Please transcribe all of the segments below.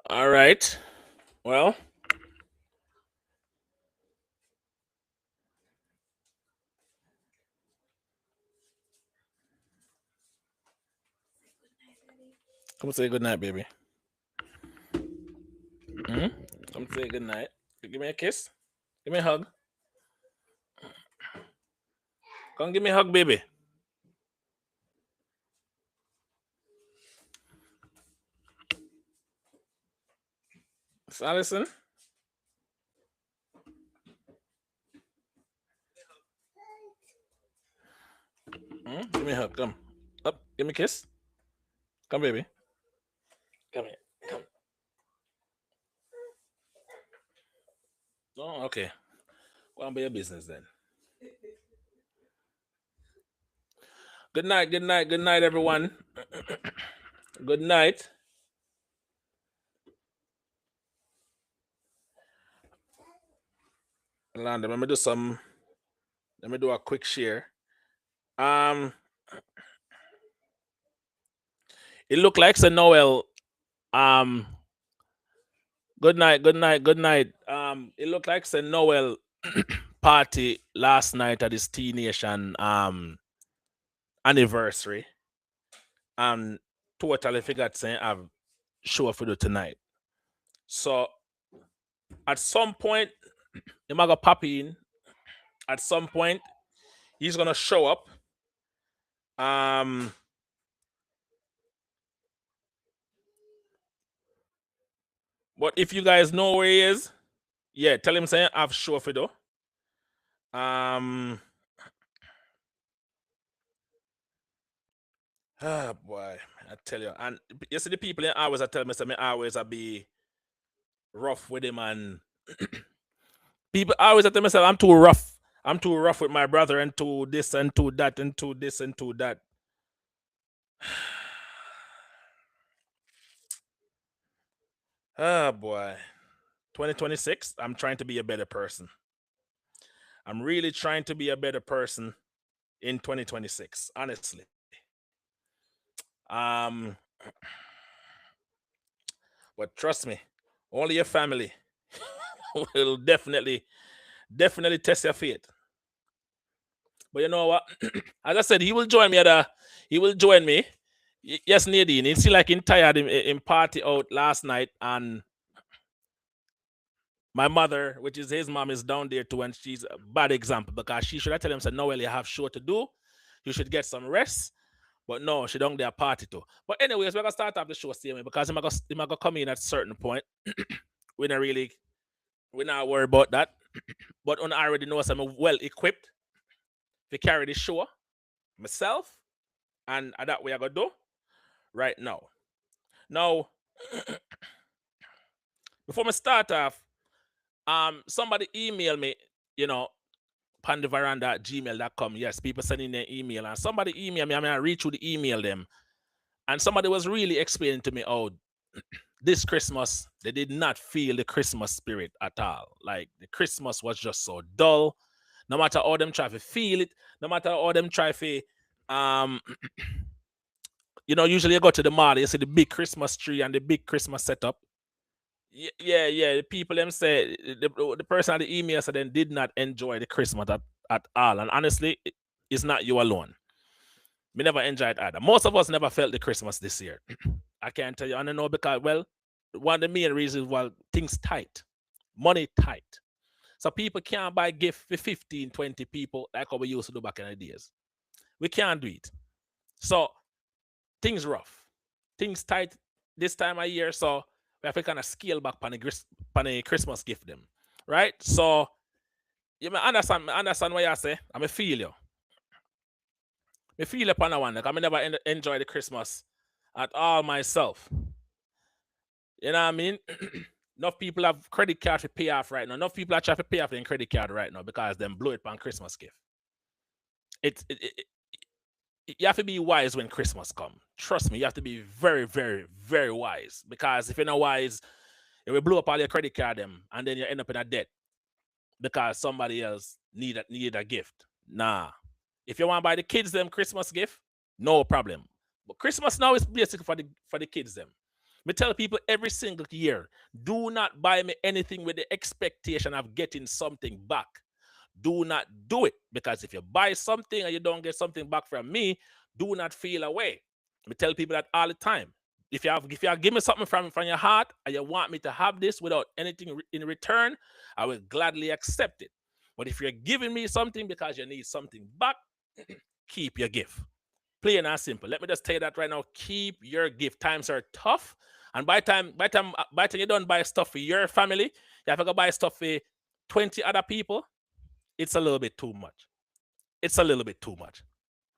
All right. Well, come say good night, baby. Hmm? Come say good night. Give me a kiss. Give me a hug. Come give me a hug, baby. It's Allison. Hmm? Give me a hug. Come. Up. Give me a kiss. Come, baby. Come here. Come. Oh, okay. Go on, be your business then. Good night. Good night. Good night, everyone. Good night. London, let me do some. Let me do a quick share. Um, it looked like Sir Noel. Um, good night. Good night. Good night. It looked like Sir Noel party last night at his T Nation anniversary. Totally forgot saying I've show for you tonight. So at some point, he might go pop in. At some point, he's gonna show up. Um, but if you guys know where he is, yeah, tell him saying I've show for you. Um, ah boy, I tell you, and you see the people in always I tell me, say me always I be rough with him, and people always I tell myself I'm too rough. I'm too rough with my brother, and to this and to that and to this and to that. Ah boy, 2026. I'm trying to be a better person. I'm really trying to be a better person in 2026. Honestly, um, but trust me, only your family will definitely test your faith. But you know what? As I said, he will join me at a. He will join me. Yes, Nadine. He see like him tired in party out last night, and my mother, which is his mom, is down there too, and she's a bad example because she should have tell him, said, "No, well, you have show to do. You should get some rest." But no, she don't there party too. But anyways, we're gonna start up the show same way because he might go come in at a certain point. we not really we're not worried about that. But I already know I'm well equipped to carry the show myself, and that way I gotta do right now. Now, before we start off, somebody email me, you know, pandaveranda at gmail.com. Yes, people sending their email, and somebody email me. I mean, I read through the email them, and somebody was really explaining to me, oh, this Christmas they did not feel the Christmas spirit at all. Like the Christmas was just so dull. No matter how them try to feel it, no matter how them try to, um, usually you go to the mall, you see the big Christmas tree and the big Christmas setup. Yeah. The people them say the person at the email said they did not enjoy the Christmas at all. And honestly, it's not you alone. We never enjoyed either. Most of us never felt the Christmas this year. I can't tell you. I don't know because one of the main reasons was things tight, money tight. So people can't buy gift for 15, 20 people like how we used to do back in the days. We can't do it. So things rough, things tight this time of year. So we have to kind of scale back on the Christmas gift them, right? So you may understand what you say. I may feel you. I feel upon that one. Like I may never enjoy the Christmas at all myself. You know what I mean? Enough people have credit card to pay off right now. Enough people are trying to pay off their credit card right now because them blow it on Christmas gift. You have to be wise when Christmas come. Trust me, you have to be very, very, very wise. Because if you're not wise, it will blow up all your credit card them, and then you end up in a debt because somebody else needed a gift. Nah. If you want to buy the kids them Christmas gift, no problem. But Christmas now is basically for the kids them. Me tell people every single year, do not buy me anything with the expectation of getting something back. Do not do it, because if you buy something and you don't get something back from me, do not feel away. Me tell people that all the time. If you give me something from your heart and you want me to have this without anything in return, I will gladly accept it. But if you're giving me something because you need something back, keep your gift. Plain and simple. Let me just tell you that right now. Keep your gift. Times are tough, and by time you don't buy stuff for your family, you have to go buy stuff for 20 other people. It's a little bit too much. It's a little bit too much.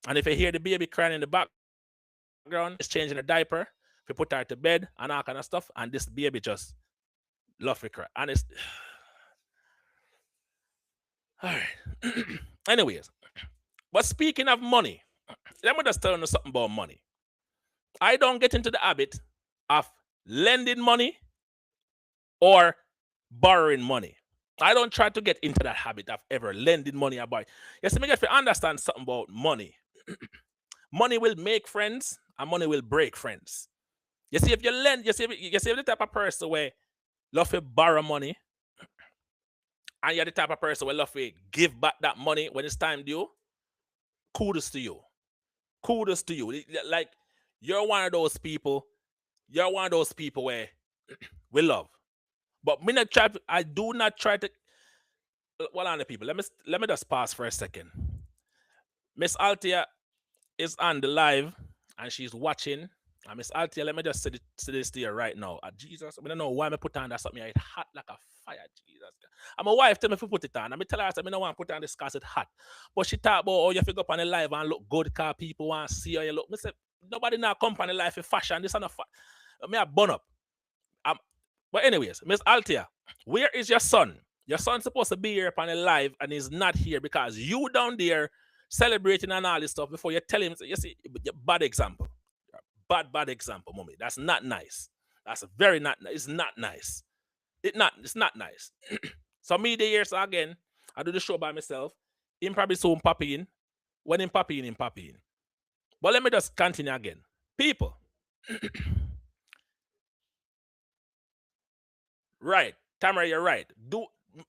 And if you hear the baby crying in the background, it's changing a diaper, if you put her to bed and all kind of stuff, and this baby just love to cry. And it's all right. Anyways, but speaking of money, let me just tell you something about money. I don't get into the habit of lending money or borrowing money. I don't try to get into that habit of ever lending money or borrowing. You see, if you understand something about money, money will make friends and money will break friends. You see, if you lend, you see the type of person where love to borrow money, and you're the type of person where love to give back that money when it's time due, kudos to you. Kudos to you. Like, you're one of those people where we love. But I do not try to. Well, on the people, let me just pause for a second. Miss Althea is on the live and she's watching. And Miss Althea, let me just say this to you right now. Jesus, I don't know why I put on that something. It's hot like a fire. Jesus. And my wife tell me if you put it on. I tell her I don't want to put on this because it's hot. But she talk about, oh, you have to go up on the live and look good because people want to see how you look. I say, nobody now come on the live for fashion. This is not fashion. I burn up. But anyways, Miss Althea, where is your son? Your son's supposed to be here upon the live and he's not here because you down there celebrating and all this stuff before you tell him. You see, bad example. Bad example, mommy. That's not nice. That's very not. It's not nice. It's not nice. So me the years again, I do the show by myself. Him probably soon poppy in. When him poppy in, him poppy in. But let me just continue again. People. Right. Tamara, you're right.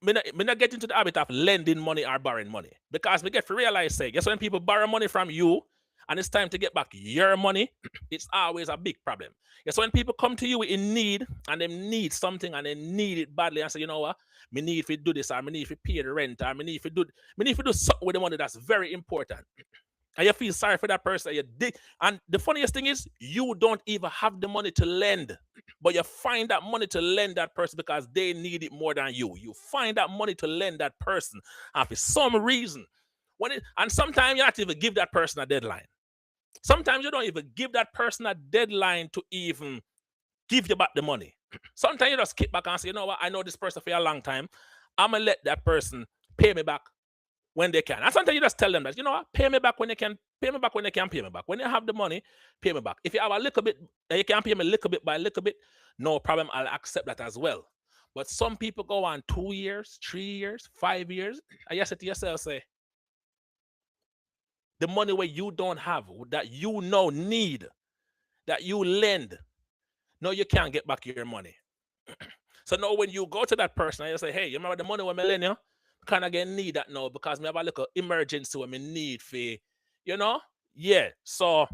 Me not get into the habit of lending money or borrowing money. Because we get to realize, say, guess when people borrow money from you and it's time to get back your money, it's always a big problem. Yes, when people come to you in need and they need something and they need it badly and say, you know what, me need to do this or me need to pay the rent or me need to do something with the money that's very important. And you feel sorry for that person. And the funniest thing is, you don't even have the money to lend, but you find that money to lend that person because they need it more than you. You find that money to lend that person, and for some reason, and sometimes you have to even give that person a deadline. Sometimes you don't even give that person a deadline to even give you back the money. Sometimes you just kick back and say, you know what, I know this person for a long time. I'm gonna let that person pay me back when they can. And sometimes you just tell them that, you know what, pay me back when they can, pay me back when they can pay me back. When you have the money, pay me back. If you have a little bit, you can pay me a little bit by a little bit, no problem, I'll accept that as well. But some people go on 2 years, 3 years, 5 years, and you say to yourself, say, the money where you don't have, that you know need, that you lend, no, you can't get back your money. So now when you go to that person and you say, hey, you remember the money when I lend you? Kind of get need that now because me have a little emergency when me need for, you know? Yeah. So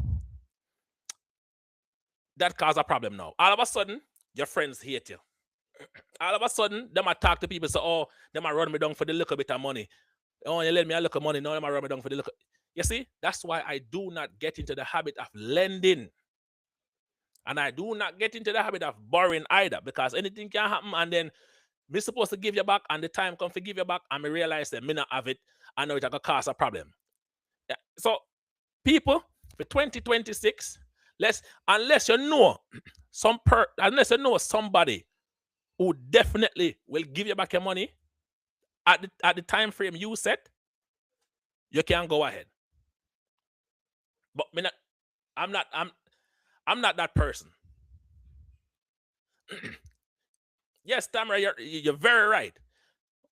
that cause a problem now. All of a sudden, your friends hate you. All of a sudden, them I talk to people, say, oh, them I run me down for the little bit of money. Oh, you lend me a little money, now them I run me down for the little. You see, that's why I do not get into the habit of lending. And I do not get into the habit of borrowing either, because anything can happen and then me supposed to give you back and the time come to give you back and me realize that me not have it. I know it gonna cause a problem. Yeah. So people, for 2026, unless you know unless you know somebody who definitely will give you back your money at the time frame you set, you can go ahead. But me not, I'm not that person. Yes, Tamara, you're very right.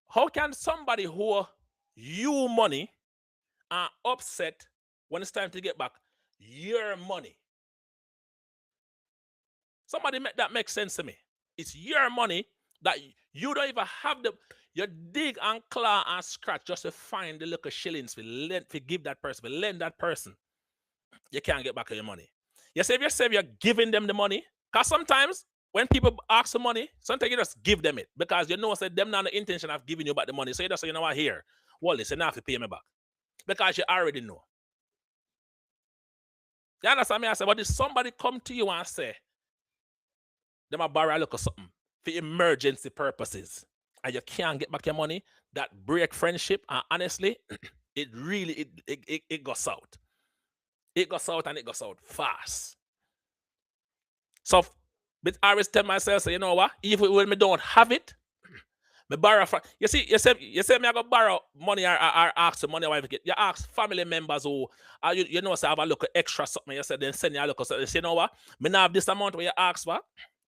How can somebody who owe you money and upset when it's time to get back your money? Somebody make that make sense to me. It's your money that you don't even have you dig and claw and scratch just to find the little shillings to give that person, to lend that person. You can't get back your money. You say if you're giving them the money, because sometimes when people ask for money, sometimes you just give them it because you know that them not the intention of giving you back the money. So you just say, you know what, here, well, listen, you have to pay me back because you already know. You understand me? I say, but if somebody come to you and say, them a borrow a look or something for emergency purposes, and you can't get back your money, that break friendship, and honestly, it really it goes out. It goes out and it goes out fast. So, but I always tell myself, so you know what? Even when me don't have it, me borrow from you say me I go borrow money or ask for money or whatever. You ask family members who you know say have a look extra something. You say then send you a look. So you say, you know what? Me not have this amount where you ask for,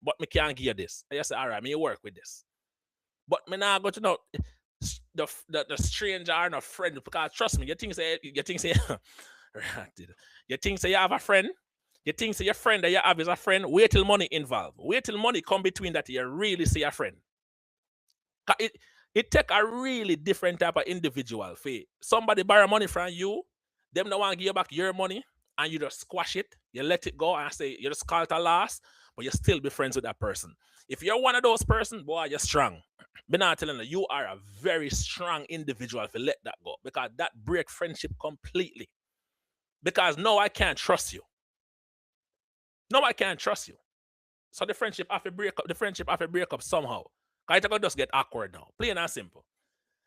but me can't give you this. And you say, all right, me work with this. But me not go to know the stranger or no friend because trust me, you think say you think say you have a friend. You think say your friend that you have is a friend. Wait till money involved. Wait till money come between that you really see a friend. It take a really different type of individual. For somebody borrow money from you, them don't want to give you back your money, and you just squash it. You let it go and say you just call it a loss, but you still be friends with that person. If you're one of those persons, boy, you're strong. But not telling you, you are a very strong individual if you let that go because that break friendship completely. Because no, I can't trust you. No, I can't trust you. So the friendship have to break up. The friendship have to break up somehow. Cause it just get awkward now. Plain and simple.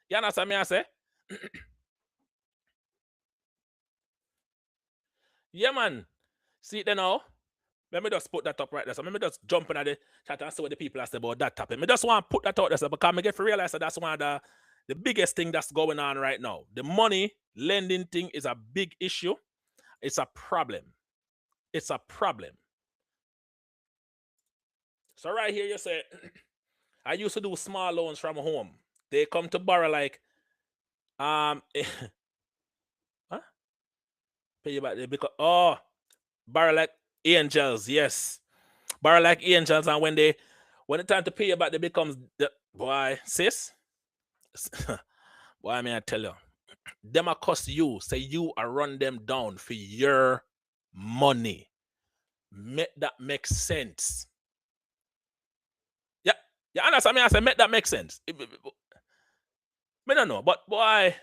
You understand me? I say. Yeah, man. See it now. Let me just put that up right there. So let me just jump in at the chat and see what the people are saying about that topic. I just want to put that out there so because I get to realize that that's one of the biggest thing that's going on right now. The money lending thing is a big issue. It's a problem. It's a problem. So right here you say, I used to do small loans from home. They come to borrow like huh? Pay you back because borrow like angels, yes. Borrow like angels, and when the time to pay you back, they becomes the boy, sis. Boy, may I tell you, them a cost you, say you are run them down for your money. Make that make sense. Yeah, you understand me? I say make that make sense. Me don't know, but boy,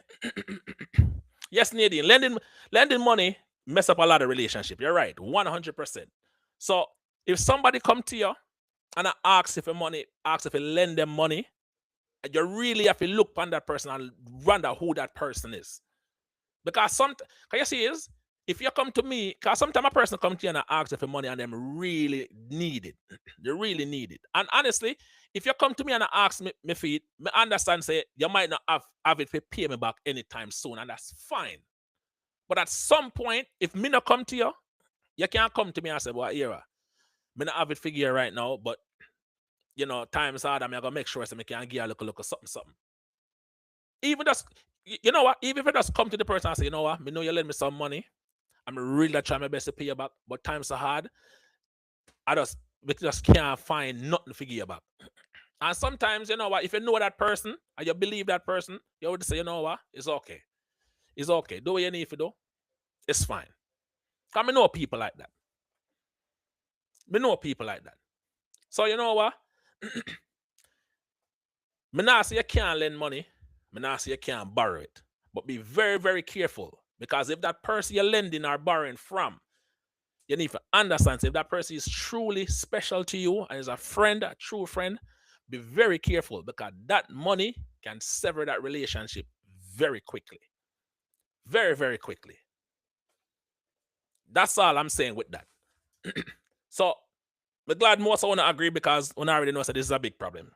yes, Nadine, lending money mess up a lot of relationship. You're right, 100%. So if somebody come to you and I ask if you lend them money, you really have to look on that person and wonder who that person is. Because can you see is if you come to me, because sometimes a person come to you and I ask for money and them really need it. They really need it. And honestly, if you come to me and I ask me for it, I understand say you might not have it to pay me back anytime soon, and that's fine. But at some point, if me not come to you, you can't come to me and say, well, era, me not have it figure right now, but you know, time's hard, I'm gonna make sure so I can give you a look of something. Even just you know what, even if I just come to the person and say, you know what, me know you lend me some money. I'm really trying my best to pay you back, but times are hard. We just can't find nothing to give you back. And sometimes, you know what, if you know that person and you believe that person, you would say, you know what, it's okay. It's okay. Do what you need to do. It's fine. Because I know people like that. Me know people like that. So you know what? Me not say you can't lend money. Me not say you can't borrow it. But be very, very careful. Because if that person you're lending or borrowing from You need to understand. So if that person is truly special to you and is a friend, a true friend, be very careful because that money can sever that relationship very quickly. Very, very quickly. That's all I'm saying with that. So I'm glad most want to agree because I already know that this is a big problem.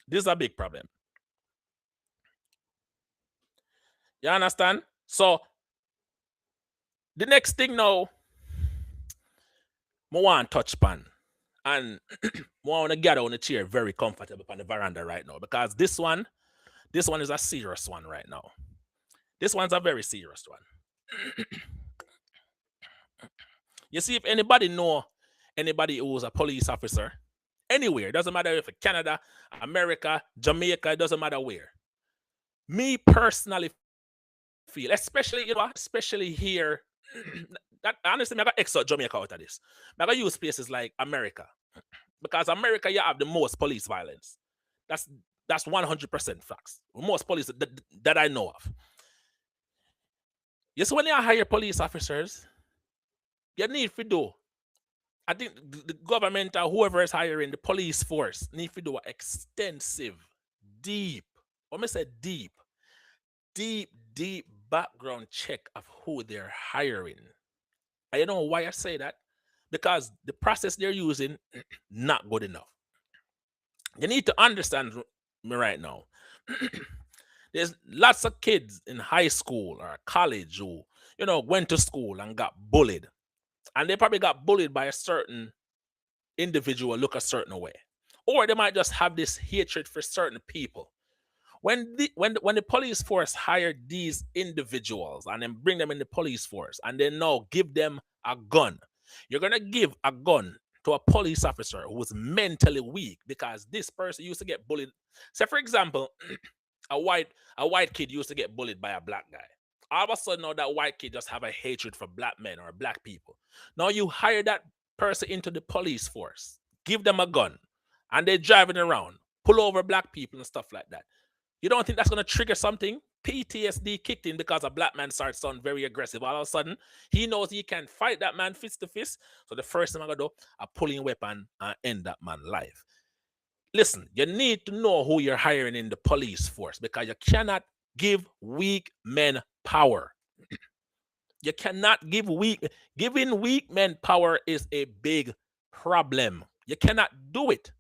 This is a big problem. You understand? So the next thing now, I want to touch upon. And I want to gather on the chair very comfortable on the veranda right now because this one is a serious one right now. This one's a very serious one. You see, if anybody know anybody who's a police officer, anywhere, doesn't matter if it's Canada, America, Jamaica, it doesn't matter where. Me personally feel, especially here, that honestly, I got extra Jamaica out of this. I got use places like America. Because America, you have the most police violence. That's 100% facts. Most police that I know of. Yes, when you hire police officers, you need to do. I think the government or whoever is hiring the police force need to do an extensive, deep, what me say deep background check of who they're hiring. I don't know why I say that. Because the process they're using, not good enough. You need to understand me right now. There's lots of kids in high school or college who, went to school and got bullied. And they probably got bullied by a certain individual look a certain way. Or they might just have this hatred for certain people. When the police force hire these individuals and then bring them in the police force and then now give them a gun, you're gonna give a gun to a police officer who was mentally weak because this person used to get bullied. Say, for example, a white kid used to get bullied by a black guy. All of a sudden, now that white kid just have a hatred for black men or black people. Now you hire that person into the police force, give them a gun, and they're driving around, pull over black people and stuff like that. You don't think that's going to trigger something? PTSD kicked in because a black man starts sound very aggressive. All of a sudden, he knows he can fight that man fist to fist. So the first thing I'm going to do, I pull in a weapon and end that man's life. Listen, you need to know who you're hiring in the police force because you cannot give weak men power. You cannot giving weak men power is a big problem. You cannot do it.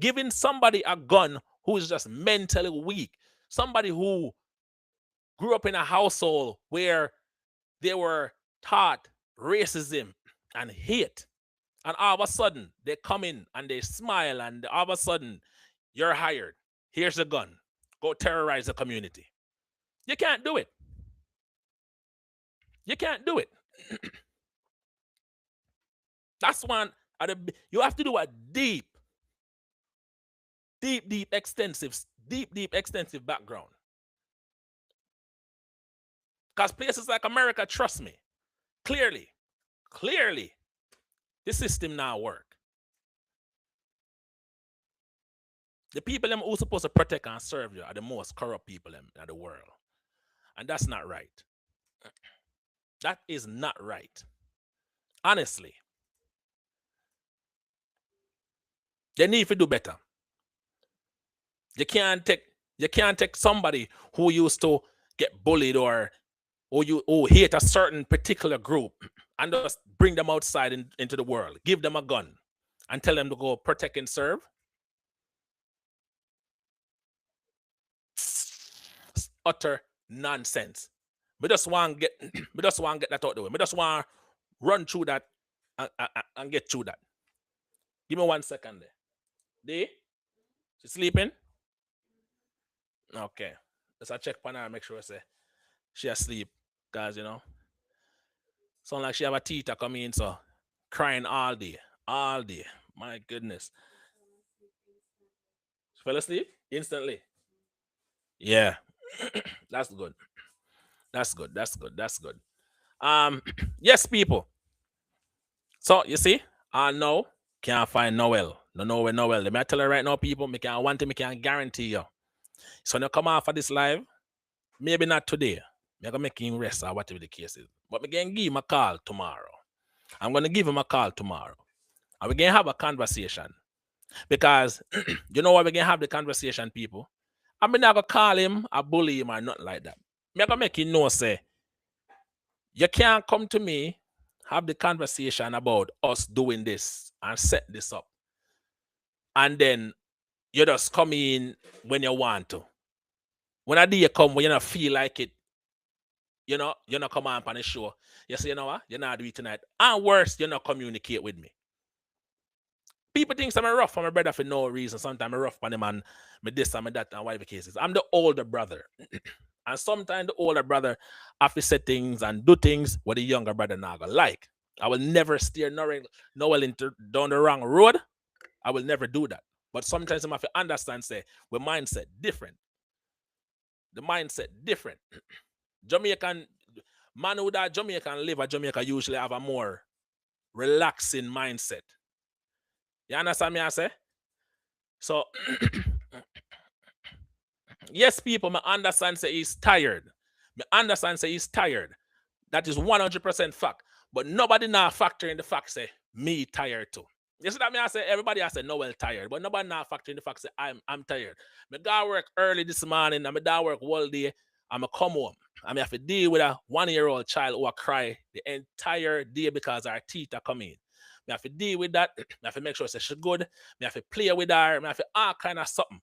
Giving somebody a gun who is just mentally weak, somebody who grew up in a household where they were taught racism and hate, and all of a sudden they come in and they smile, and all of a sudden you're hired. Here's a gun. Go terrorize the community. You can't do it. You can't do it. That's one. You have to do a deep, extensive background. Because places like America, trust me, clearly, the system now work. The people them who supposed to protect and serve you are the most corrupt people in the world. And that's not right. That is not right. Honestly. They need to do better. You can't take somebody who used to get bullied or who hate a certain particular group and just bring them outside into the world, give them a gun and tell them to go protect and serve. It's utter nonsense. We just want to get that out the way. We just want to run through that and get through that. Give me 1 second there. Dee? She sleeping? Okay. Let's check on her, make sure she asleep. Guys, sound like she have a teacher coming in, so crying all day. All day. My goodness. She fell asleep instantly. Yeah. That's good. That's good. Yes, people. So you see, I know can't find Noel. No nowhere Noel. Let me tell her right now, people, me can't want to, me can't guarantee you. So when you come off of this live, maybe not today. I'm gonna make him rest or whatever the case is. But me can give him a call tomorrow. I'm going to give him a call tomorrow. And we're going to have a conversation. Because, you know what, we're going to have the conversation, people. I'm not going to call him a bully him or nothing like that. I'm going to make you know, say, you can't come to me, have the conversation about us doing this and set this up. And then you just come in when you want to. When a day come when you don't feel like it, you know, you're not come on the show. You say, you know what, you're not doing it tonight. And worse, you're not communicate with me. People think I'm rough for my brother for no reason. Sometimes I'm rough on him and me this and me that and whatever cases. I'm the older brother. And sometimes the older brother have to say things and do things what the younger brother not gonna like. I will never steer Noel into down the wrong road. I will never do that. But sometimes I have to understand, say, the mindset different. The mindset different. Jamaican man who that Jamaican live at Jamaica usually have a more relaxing mindset. You understand me I say? So yes, people, I understand say he's tired. I understand say he's tired. That is 100% fact. But nobody now factor in the fact say me tired too. You see that me I say everybody I say Noel tired, but nobody now factor in the fact say I'm tired. Me got work early this morning, and me got work all day. I'm a come home. I have to deal with a 1-year-old child who cry the entire day because our teeth are coming. I have to deal with that. I have to make sure she's good. I have to play with her. I have to all kind of something.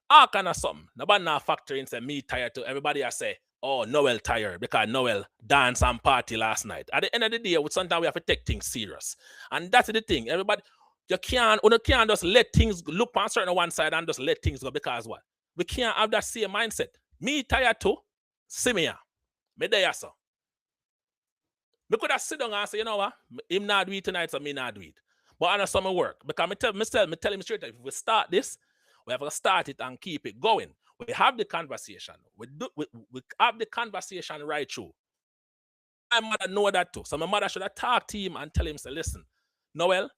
All kind of something. Nobody now factor in say me tired too. Everybody I say, oh, Noel tired because Noel dance and party last night. At the end of the day, sometimes we have to take things serious. And that's the thing. Everybody, you can't just let things look on certain one side and just let things go because what? We can't have that same mindset. Me tired too. See me here. Me there, so. Me could have sit down and say, you know what? Him not do it tonight, so me not do it. But I know some work. Because me tell him straight, if we start this, we have to start it and keep it going. We have the conversation. We have the conversation right through. My mother know that too. So my mother should have talked to him and tell him, say, listen, Noel,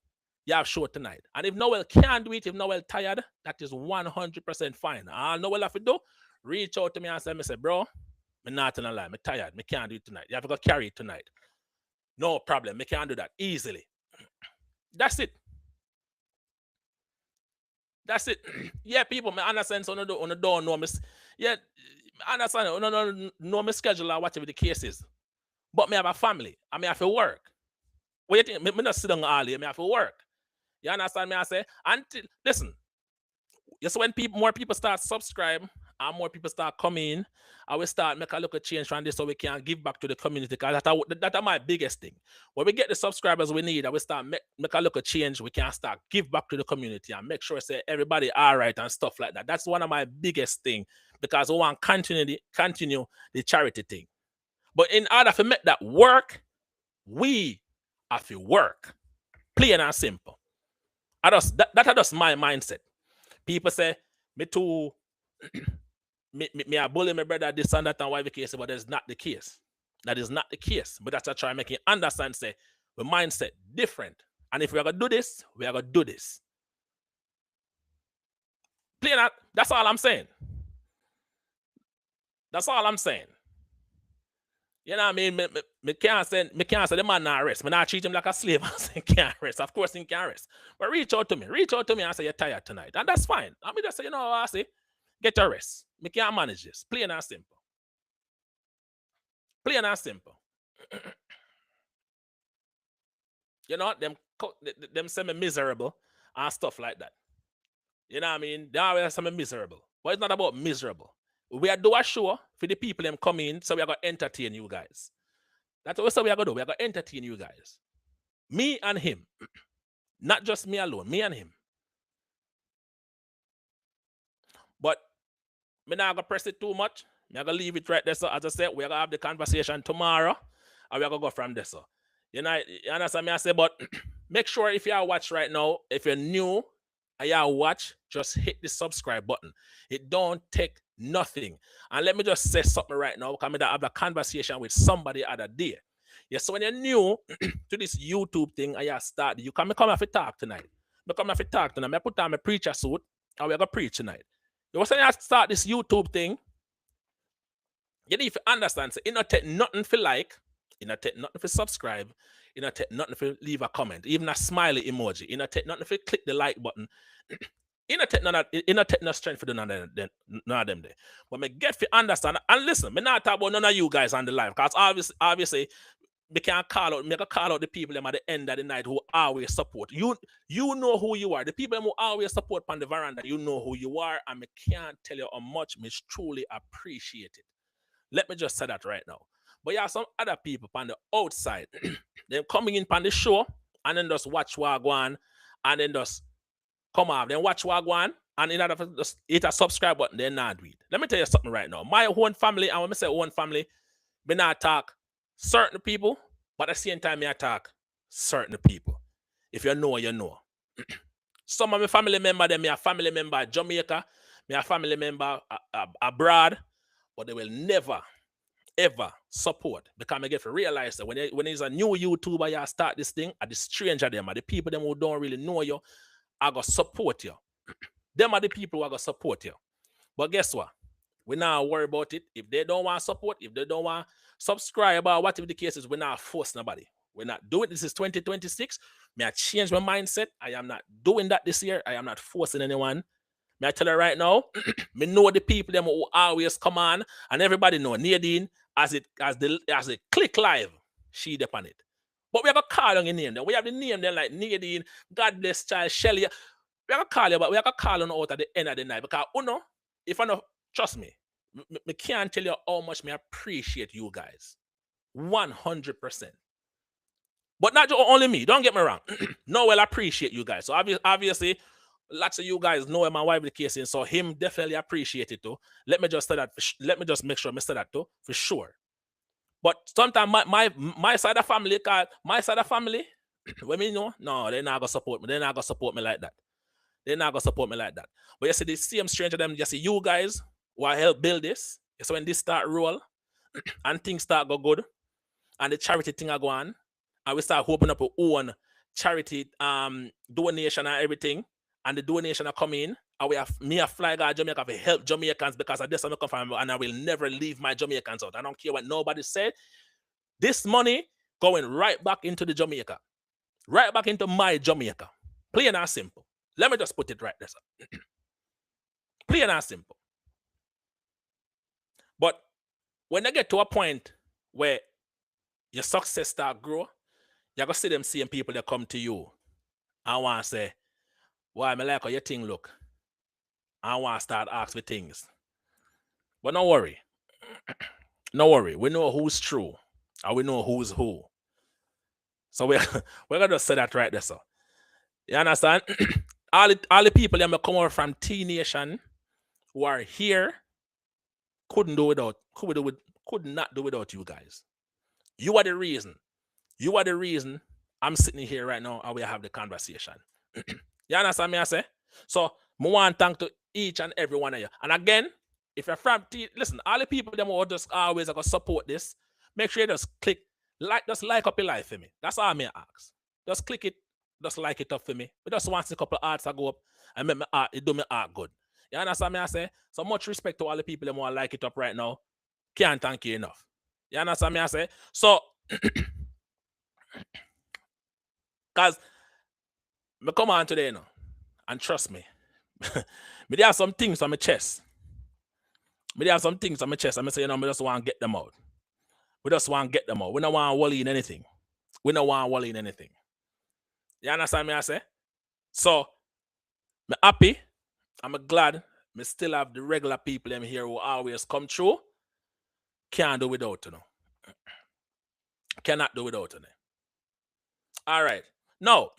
you have show tonight. And if Noel can't do it, if Noel tired, that is 100% fine. All Noel have to do, reach out to me and say, bro, I'm not gonna lie, I'm tired. I can't do it tonight. You have to go carry it tonight. No problem. I can do that easily. That's it. That's it. Yeah, people, I understand. So, on the door, no, yeah, I understand. No, my schedule or whatever the case is. But me have a family. I have to work. What you think? Me not sit down all day. I have to work. You understand me? I say, listen. Just when more people start subscribe and more people start coming in, I will start make a look at change from this so we can give back to the community. Because that's my biggest thing. When we get the subscribers we need, I will start make a look at change. We can start give back to the community and make sure say everybody all right and stuff like that. That's one of my biggest thing because we want to continue the charity thing. But in order to make that work, we have to work. Plain and simple. That's just my mindset. People say, me too, me I bully my brother, this and that and whatever case, but that's not the case. That is not the case. But that's I try making understand, say, the mindset different. And if we are going to do this, we are going to do this. Plain out, that's all I'm saying. That's all I'm saying. You know what I mean? Me can't say the man not rest. Me not treat him like a slave and say he can't rest. Of course he can't rest. But reach out to me and say you're tired tonight. And that's fine. I mean just say, you know what I say? Get your rest. Me can't manage this. Plain and simple. Plain and simple. You know, them say me miserable and stuff like that. You know what I mean? They always say me miserable. But it's not about miserable. We are do a show for the people them come in, so we are going to entertain you guys. That's what we are going to do. We are going to entertain you guys. Me and him. Not just me alone. Me and him. But me not going to press it too much. I'm going to leave it right there. So as I said, we're going to have the conversation tomorrow. And we're going to go from there. So, you know, you understand me? I say, but make sure if you are watch right now, if you're new and you watch, just hit the subscribe button. It don't take nothing. And let me just say something right now. Because I have a conversation with somebody the other day. Yes, so when you're new to this YouTube thing and you start, you come have to talk tonight. I come have to talk tonight. I put on my preacher suit and we're going to preach tonight. You know, when you start this YouTube thing, you need to understand, so it not take nothing for like, it not take nothing for subscribe, You know, take nothing for leave a comment, even a smiley emoji. You know, take nothing for click the like button. You know, take no strength for none of them there. But me get to understand and listen. Me not talk about none of you guys on the live, because obviously we can call out the people them at the end of the night who always support. You know who you are. The people who always support on the veranda, you know who you are, and me can't tell you how much me truly appreciate it. Let me just say that right now. But yeah, some other people on the outside, they're coming in on the show and then just watch Wagwan and then just come off, then watch Wagwan and in order to just hit a subscribe button, they're not do it. Let me tell you something right now. My own family, and when I say own family, me not attack certain people, but at the same time, me attack certain people. If you know, you know. Some of my family member, them, me a family member at Jamaica, me a family member abroad, but they will never, ever support, because I get to realize that when there's a new YouTuber, you start this thing, at the stranger them, are the people them who don't really know you, I go support you. Them are the people who are going to support you. But guess what? We not worry about it. If they don't want support, if they don't want subscribe, or whatever the case is, we're not force nobody. We're not doing it. This is 2026. May I change my mindset? I am not doing that this year. I am not forcing anyone. May I tell you right now, me know the people them who always come on, and everybody know Nadine as it click live, she depend it. But we have a call on your name. We have the name then like Nadine, God bless child, Shelly. We have a call you, but we have a call on out at the end of the night, because if I know, trust me, I can't tell you how much me appreciate you guys. 100%. But not only me, don't get me wrong. No, well, I appreciate you guys. So obviously, lots of you guys know my wife the case in, so him definitely appreciate it too. Let me just say that. Let me just make sure I say that too, for sure. But sometimes my side of family, when me know, no, they're not gonna support me. They're not gonna support me like that. They're not gonna support me like that. But you see, the same stranger them, you see, you guys who help build this. So when this start roll and things start go good, and the charity thing are go on, and we start opening up our own charity donation and everything, and the donation are coming in, and we have me a fly guy Jamaica to help Jamaicans, because of this I'm come from, and I will never leave my Jamaicans out. I don't care what nobody said. This money going right back into the Jamaica, right back into my Jamaica. Plain and simple. Let me just put it right there, sir. Plain and simple. But when they get to a point where your success start grow, you're gonna see them same people that come to you and want to say, why me like how your thing look? I want to start asking for things. But don't worry. No worry. We know who's true and we know who's who. So we're gonna just say that right there, sir. You understand? all the people that come over from T Nation who are here could not do without you guys. You are the reason. You are the reason I'm sitting here right now and we have the conversation. You understand me I say? So I want to thank to each and every one of you. And again, if you're from listen, all the people that will just always gonna support this, make sure you just click just like up your life for me. That's all I may ask. Just click it, just like it up for me. We just want a couple of arts to go up and make my art, it do me art good. You understand me I say? So much respect to all the people that want to like it up right now. Can't thank you enough. You understand me I say? So because me come on today now, and trust me, me there have some things on my chest. Me there have some things on my chest. I'm say, me just want to get them out. We just want to get them out. We don't want to worry in anything. We don't want to worry in anything. You understand me I say? So, me happy. I'm glad me still have the regular people them here who always come through. Can't do without, Cannot do without, All right. Now,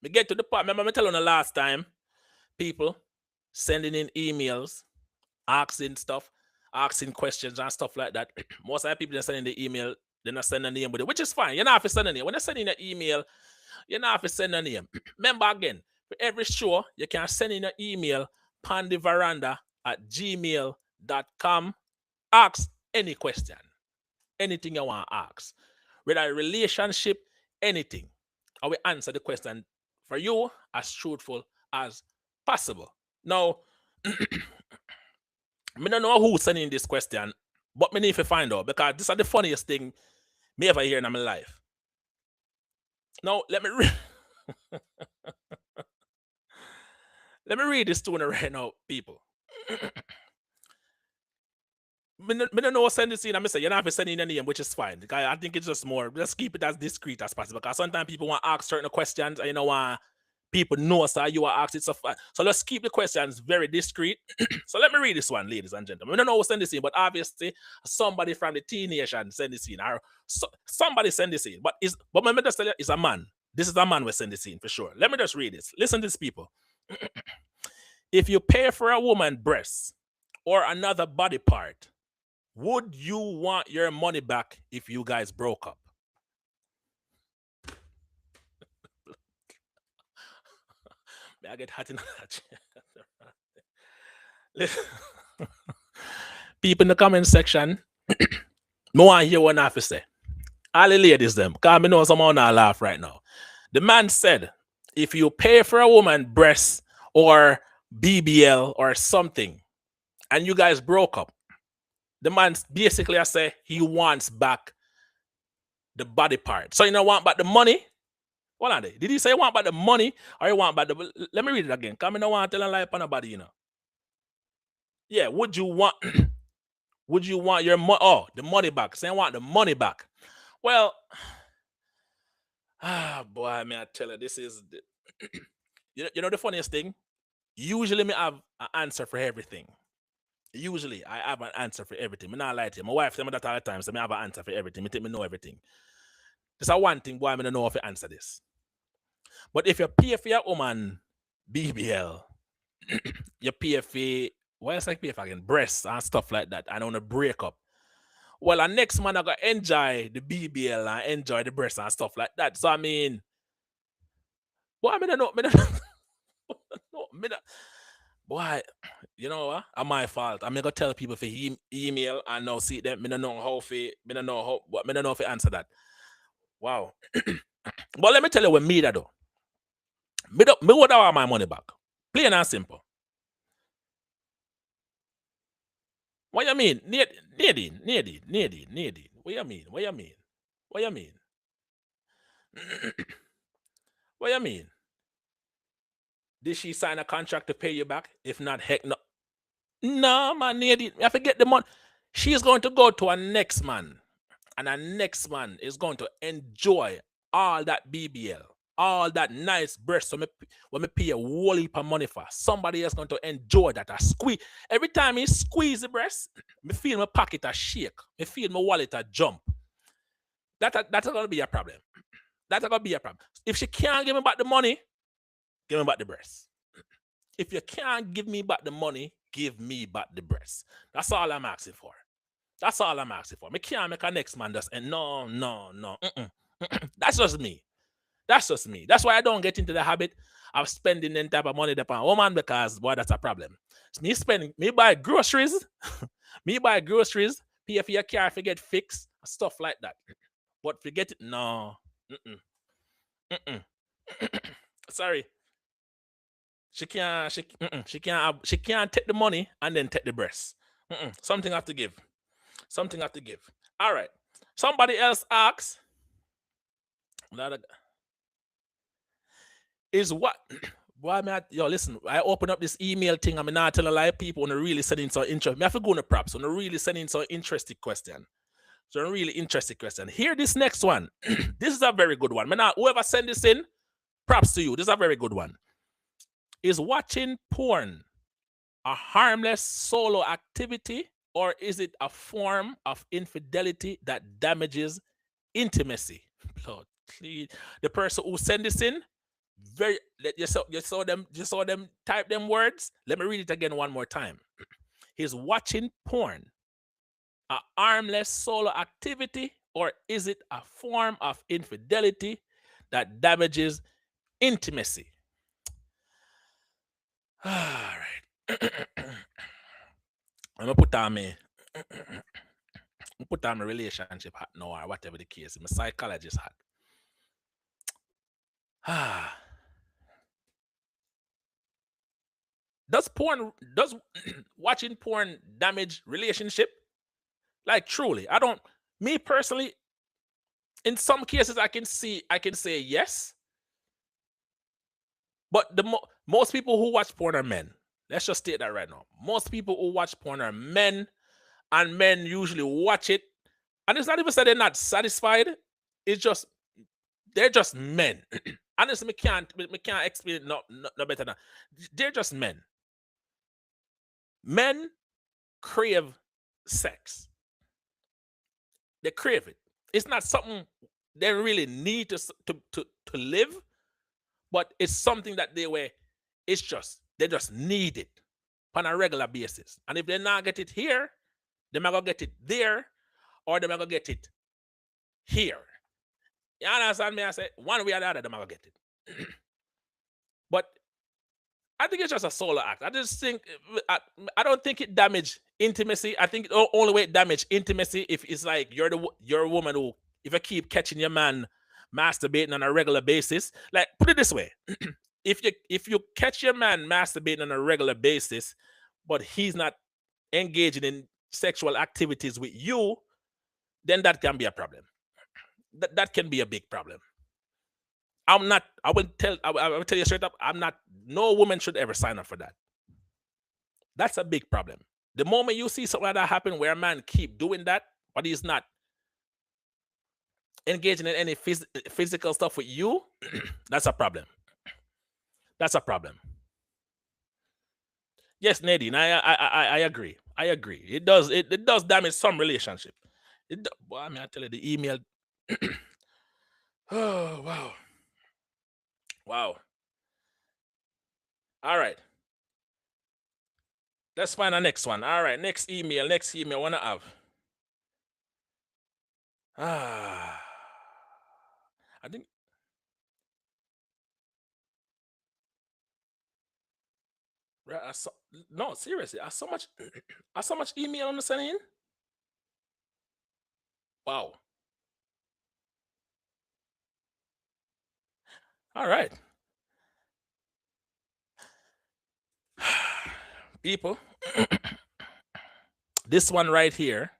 we get to the part. Remember me telling the last time, people sending in emails, asking stuff, asking questions and stuff like that. Most of the people that sending the email, they're not sending a name with it, which is fine. You're not have to send a name. When you're sending an email, you're not have to send a name. Remember again, for every show, you can send in an email, pandiveranda@gmail.com. Ask any question, anything you want to ask, whether a relationship, anything. I will answer the question for you as truthful as possible. Now, I don't know who's sending this question, but I need to find out, because this is the funniest thing me ever hear in my life. No, let me let me read this to you right now, people. Me no know send this in. I say you don't have to send in your name, which is fine. Because I think it's just more. Let's keep it as discreet as possible. Because sometimes people want to ask certain questions, and you know why people know so you are asking stuff. So let's keep the questions very discreet. So let me read this one, ladies and gentlemen. We don't know who send this in, but obviously somebody from the T Nation send this in, or somebody send this in. But let me just tell you, it's a man. This is a man we send this in for sure. Let me just read this. Listen to this, people. If you pay for a woman's breast or another body part, would you want your money back if you guys broke up? May I get hot in that? People in the comment section, no one hear what I have to say. All the ladies them, because I know someone not laugh right now. The man said, if you pay for a woman breast or BBL or something, and you guys broke up, the man basically I say he wants back the body part. So you know want back the money? What are they? Did he say you want back the money or you want back the? Let me read it again. Come in, no want to tell a lie upon nobody, you know. Yeah, would you want? Would you want your money? Oh, the money back. Say I want the money back. Well, boy, may I tell you, this is you know the funniest thing. Usually, me have an answer for everything. Usually, I have an answer for everything. Me not lie to you. My wife tell me that all the time. So me have an answer for everything. Me think me know everything. There's a one thing, boy, I don't know if you answer this. But if you pay for your woman BBL, you pay for what else like pay for again? Breasts and stuff like that. And on a breakup. Well, a next man I got enjoy the BBL and enjoy the breasts and stuff like that. So I mean, boy, I don't know. Boy, you know what? I'm my fault. I'm gonna tell people for email and now see them. Me don't know how me don't know how, but me don't know if answer that. Wow. But let me tell you what me that though. Me would have my money back. Plain and simple. What you mean? Nadine. What you mean? What you mean? What you mean? What you mean? Did she sign a contract to pay you back? If not, heck no. No, man, Nadine. You have to get the money. She's going to go to a next man. And a next man is going to enjoy all that BBL, all that nice breast. So when me pay a whole heap of money for, somebody else going to enjoy that. I squeeze every time he squeeze the breast, me feel my pocket a shake. Me feel my wallet a jump. That's gonna be a problem. That's gonna be a problem. If she can't give me back the money, give me back the breast. If you can't give me back the money, give me back the breast. That's all I'm asking for. That's all I'm asking for. Me can't make a next man just and no. That's just me. That's just me. That's why I don't get into the habit of spending any type of money upon woman because boy, that's a problem. Me buy groceries, pay for your car, forget fix, stuff like that. But forget it, no. Sorry. She can't take the money and then take the breast. Something have to give. Something have to give. All right. Somebody else asks. Is what? Why man? Yo, listen. I open up this email thing. I'm not telling a lot of people when they're really sending some interest. Me have to go on the props. When they're really sending some interesting question. So a really interesting question. Here, this next one. This is a very good one. Man, whoever send this in, props to you. This is a very good one. Is watching porn a harmless solo activity, or is it a form of infidelity that damages intimacy? Lord, please. The person who sent this in, you saw them type them words. Let me read it again one more time. Is watching porn a harmless solo activity, or is it a form of infidelity that damages intimacy? All right. I'm gonna put on my relationship hat now, or whatever the case. My psychologist hat. Does watching porn damage relationship? Like truly, me personally, In some cases, I can say yes, but most people who watch porn are men. Let's just state that right now. Most people who watch porn are men, and men usually watch it, and it's not even that they're not satisfied. It's just they're just men. Honestly, me can't explain it no better than they're just men. Men crave sex. They crave it. It's not something they really need to live, but it's something that they just need it on a regular basis. And if they not get it here, they might go get it there, or they might go get it here. You understand me? I say one way or the other, they might go get it. But I think it's just a solo act. I just think I don't think it damaged intimacy. I think the only way it damaged intimacy if it's like you're a woman who, if you keep catching your man masturbating on a regular basis. Like, put it this way: if you catch your man masturbating on a regular basis, but he's not engaging in sexual activities with you, then that can be a problem. That can be a big problem. I'm not. I will tell you straight up. I'm not. No woman should ever sign up for that. That's a big problem. The moment you see something like that happen, where a man keep doing that, but he's not engaging in any physical stuff with you, that's a problem. That's a problem. Yes, Nadine, I agree. I agree. It does damage some relationship. Well, I mean, I tell you, the email. Oh wow, wow. All right, let's find the next one. All right, next email. Next email. Wanna have? Ah, I think. Right, no, seriously. I so much. I so much email on the sending. Wow. All right, people. This one right here.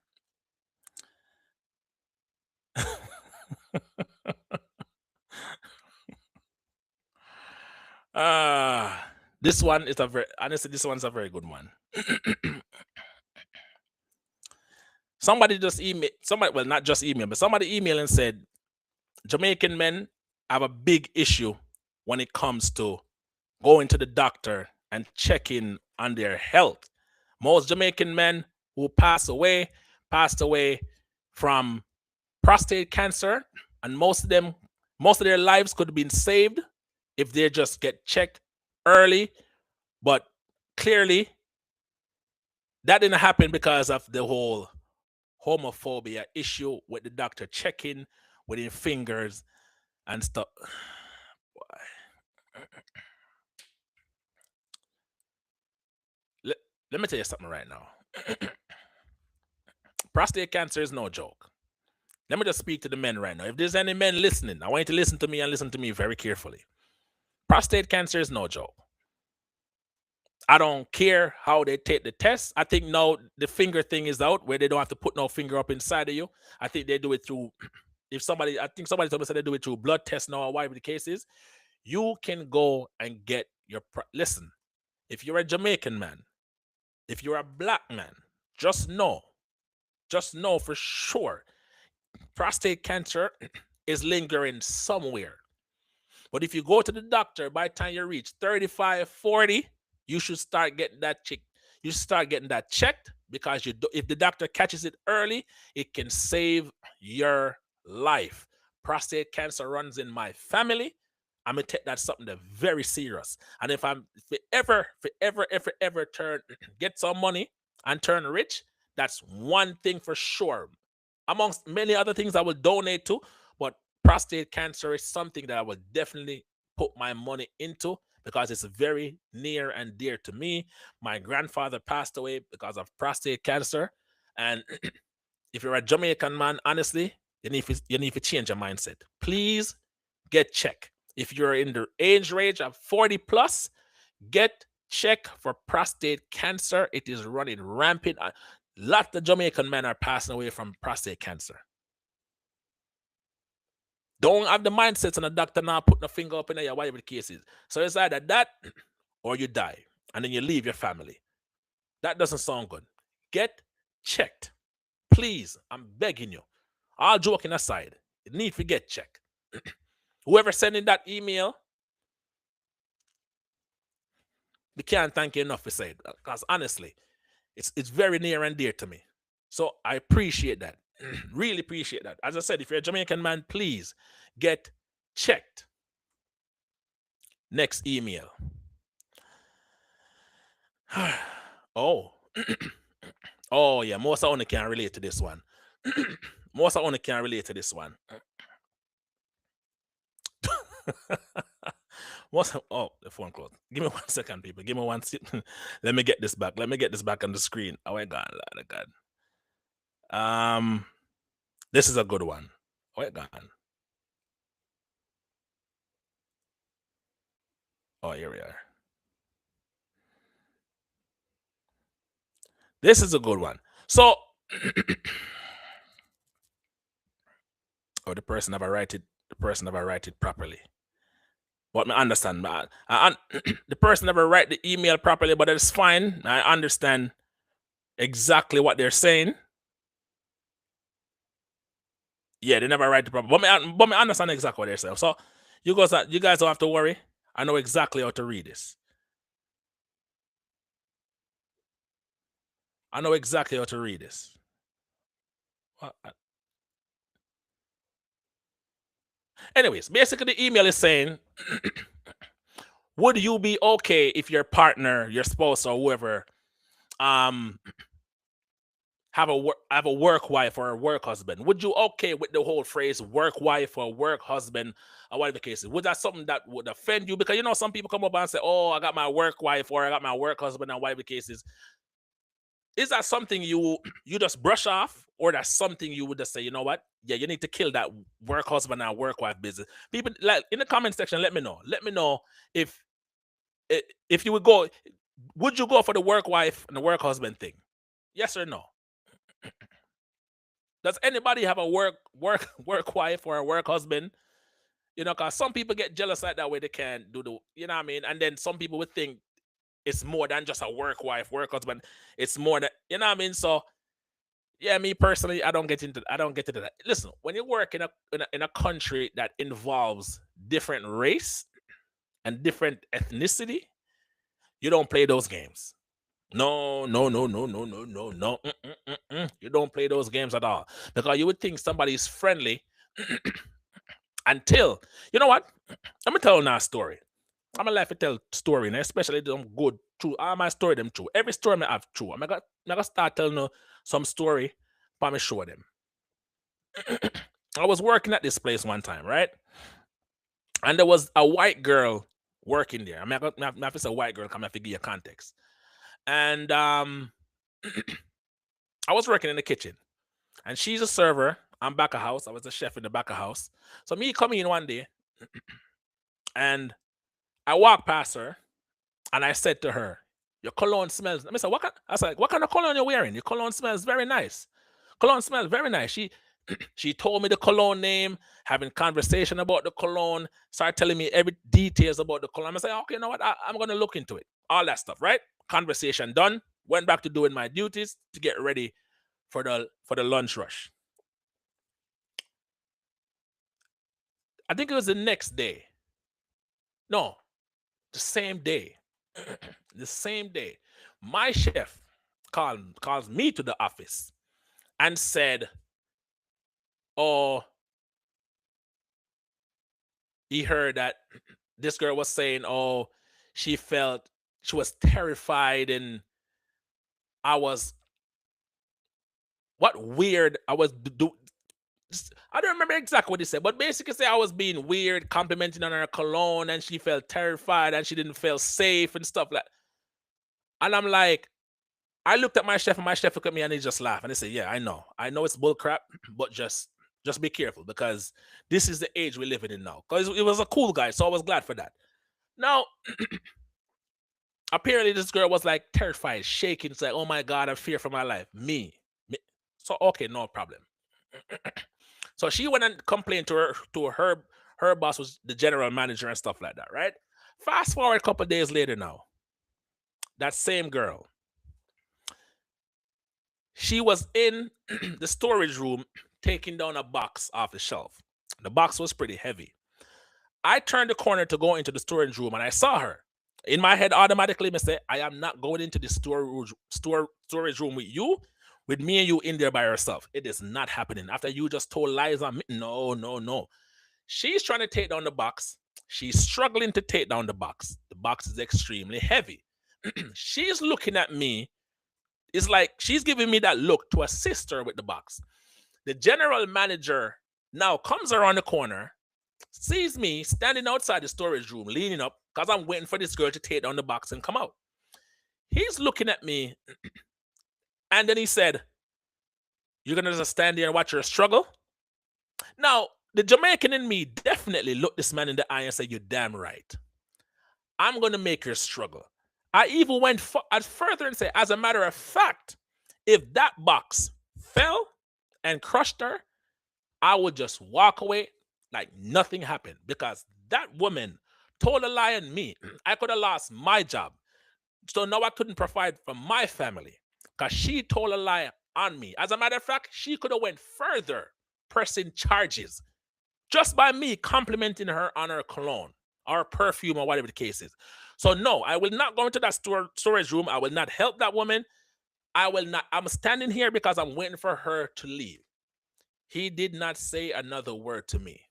This one is a very honestly. This one's a very good one. Somebody just email. Somebody, well, not just email, but somebody emailed and said Jamaican men have a big issue when it comes to going to the doctor and checking on their health. Most Jamaican men who passed away from prostate cancer, and most of their lives could have been saved if they just get checked early. But clearly, that didn't happen because of the whole homophobia issue with the doctor checking with his fingers and stuff. Let, let me tell you something right now. Prostate cancer is no joke. Let me just speak to the men right now. If there's any men listening, I want you to listen to me and listen to me very carefully. Prostate cancer is no joke. I don't care how they take the test. I think now the finger thing is out where they don't have to put no finger up inside of you. I think they do it through, I think somebody told me they do it through blood test now, or whatever the case is. You can go and get listen, if you're a Jamaican man, if you're a black man, just know for sure, prostate cancer is lingering somewhere. But if you go to the doctor, by the time you reach 35, 40, you should start getting that checked. You start getting that checked, because if the doctor catches it early, it can save your life. Prostate cancer runs in my family. I'm gonna take that something that very serious. And if ever turn get some money and turn rich, that's one thing for sure. Amongst many other things I will donate to, but prostate cancer is something that I will definitely put my money into, because it's very near and dear to me. My grandfather passed away because of prostate cancer. And if you're a Jamaican man, honestly, you need to change your mindset. Please get checked. If you're in the age range of 40 plus, get checked for prostate cancer. It is running rampant. A lot of Jamaican men are passing away from prostate cancer. Don't have the mindsets and a doctor now putting a finger up in there, whatever the case is. So it's either that or you die and then you leave your family. That doesn't sound good. Get checked. Please, I'm begging you. All joking aside, you need to get checked. Whoever sending that email, we can't thank you enough for saying it. Because honestly, it's very near and dear to me. So I appreciate that. Really appreciate that. As I said, if you're a Jamaican man, please get checked. Next email. Oh. Oh yeah, most of only can relate to this one. Most of only can relate to this one. Oh, the phone closed. Give me 1 second, people. Give me 1 second. Let me get this back. Let me get this back on the screen. Oh my God, Lord of God. This is a good one. Oh my God. Oh, here we are. This is a good one. So, oh, the person never write it. The person never write it properly. But I understand. The person never write the email properly, but it's fine. I understand exactly what they're saying. Yeah, they never write the proper. But me understand exactly what they're saying. So you guys don't have to worry. I know exactly how to read this. I know exactly how to read this. Anyways, basically the email is saying, would you be okay if your partner, your spouse, or whoever, have a work wife or a work husband? Would you okay with the whole phrase work wife or work husband or whatever the case is? Was that something that would offend you? Because you know some people come up and say, "Oh, I got my work wife or I got my work husband," and whatever the case is. Is that something you just brush off, or that's something you would just say, you know what? Yeah, you need to kill that work husband and work wife business. People, like, in the comment section, let me know. Let me know if if you would go. Would you go for the work wife and the work husband thing? Yes or no? Does anybody have a work wife or a work husband? You know, because some people get jealous like that way they can't do the, you know what I mean? And then some people would think it's more than just a work wife, work husband. It's more than, you know what I mean? So yeah, me personally, I don't get into that. Listen, when you work in a country that involves different race and different ethnicity, you don't play those games. No, no, no, no, no, no, no, no. You don't play those games at all. Because you would think somebody is friendly until, you know what? Let me tell you now a story. I'm a life to tell story, and especially them good true. All my story them true. Every story I have true. I'm gonna start telling you some story, but me show them. I was working at this place one time, right? And there was a white girl working there. I mean, I have to say white girl, come have to give you context. And I was working in the kitchen, and she's a server. I'm back of house. I was a chef in the back of house. So me coming in one day, and I walked past her, and I said to her, "Your cologne smells." I said, I was like, "What kind of cologne you're wearing? Your cologne smells very nice. Cologne smells very nice." She told me the cologne name, having conversation about the cologne, started telling me every details about the cologne. I say, "Okay, you know what? I'm gonna look into it." All that stuff, right? Conversation done. Went back to doing my duties to get ready for the lunch rush. I think it was the next day. No, the same day. The same day. My chef calls me to the office and said, "Oh, he heard that this girl was saying, oh, she was terrified, and I was what weird. I don't remember exactly what he said, but basically say I was being weird, complimenting on her cologne, and she felt terrified and she didn't feel safe and stuff like." And I'm like, I looked at my chef, and my chef looked at me and he just laughed and he said, "Yeah, I know it's bull crap, but just be careful because this is the age we're living in now." Because it was a cool guy, so I was glad for that. Now, apparently this girl was like terrified, shaking. It's like, "Oh my God, I fear for my life." Me. So okay, no problem. So she went and complained to her boss was the general manager and stuff like that, right? Fast forward a couple of days later now, that same girl, she was in the storage room taking down a box off the shelf. The box was pretty heavy. I turned the corner to go into the storage room and I saw her. In my head, automatically, I say, I am not going into the storage room with me and you in there by herself. It is not happening. After you just told lies on me, no, no, no. She's trying to take down the box. She's struggling to take down the box. The box is extremely heavy. She's looking at me. It's like she's giving me that look to assist her with the box. The general manager now comes around the corner, sees me standing outside the storage room, leaning up, because I'm waiting for this girl to take down the box and come out. He's looking at me, and then he said, "You're going to just stand there and watch her struggle?" Now, the Jamaican in me definitely looked this man in the eye and said, "You're damn right. I'm going to make her struggle." I even went further and said, as a matter of fact, if that box fell and crushed her, I would just walk away like nothing happened, because that woman told a lie on me. I could have lost my job. So now I couldn't provide for my family because she told a lie on me. As a matter of fact, she could have went further, pressing charges just by me complimenting her on her cologne or perfume or whatever the case is. So no, I will not go into that storage room. I will not help that woman. I will not. I'm standing here because I'm waiting for her to leave. He did not say another word to me.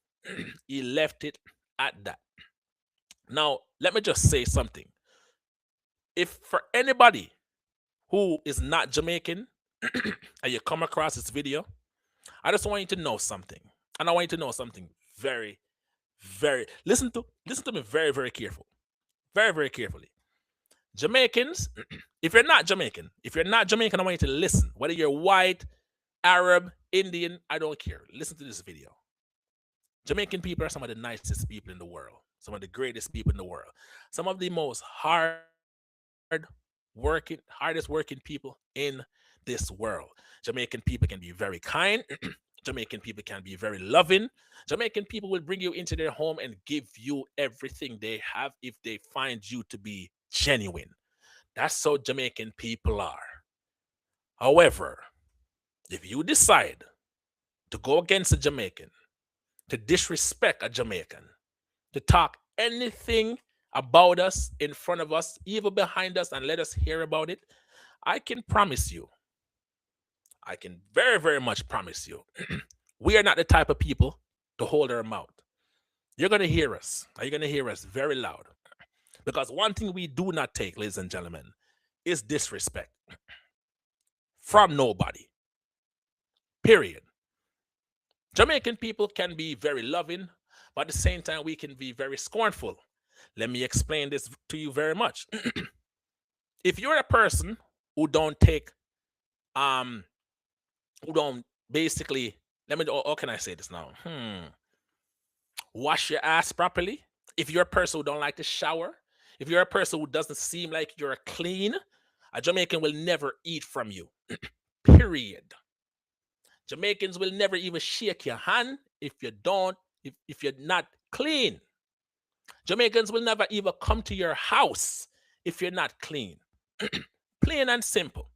He left it at that. Now, let me just say something. If for anybody who is not Jamaican and you come across this video, I just want you to know something. And I want you to know something very, very listen to me very, very careful. Very, very carefully. Jamaicans, if you're not Jamaican, I want you to listen. Whether you're white, Arab, Indian, I don't care. Listen to this video. Jamaican people are some of the nicest people in the world, some of the greatest people in the world, some of the most hardest working people in this world. Jamaican people can be very kind. Jamaican people can be very loving. Jamaican people will bring you into their home and give you everything they have if they find you to be genuine. That's how Jamaican people are. However, if you decide to go against a Jamaican, to disrespect a Jamaican, to talk anything about us in front of us, even behind us, and let us hear about it, I can promise you, I can very, very much promise you, we are not the type of people to hold our mouth. You're going to hear us. Are you going to hear us very loud? Because one thing we do not take, ladies and gentlemen, is disrespect from nobody. Period. Jamaican people can be very loving, but at the same time, we can be very scornful. Let me explain this to you very much. If you're a person who don't take, who don't basically, let me, how can I say this now? Wash your ass properly. If you're a person who don't like to shower, if you're a person who doesn't seem like you're clean, a Jamaican will never eat from you. Period. Jamaicans will never even shake your hand if if you're not clean. Jamaicans will never even come to your house if you're not clean. Plain and simple.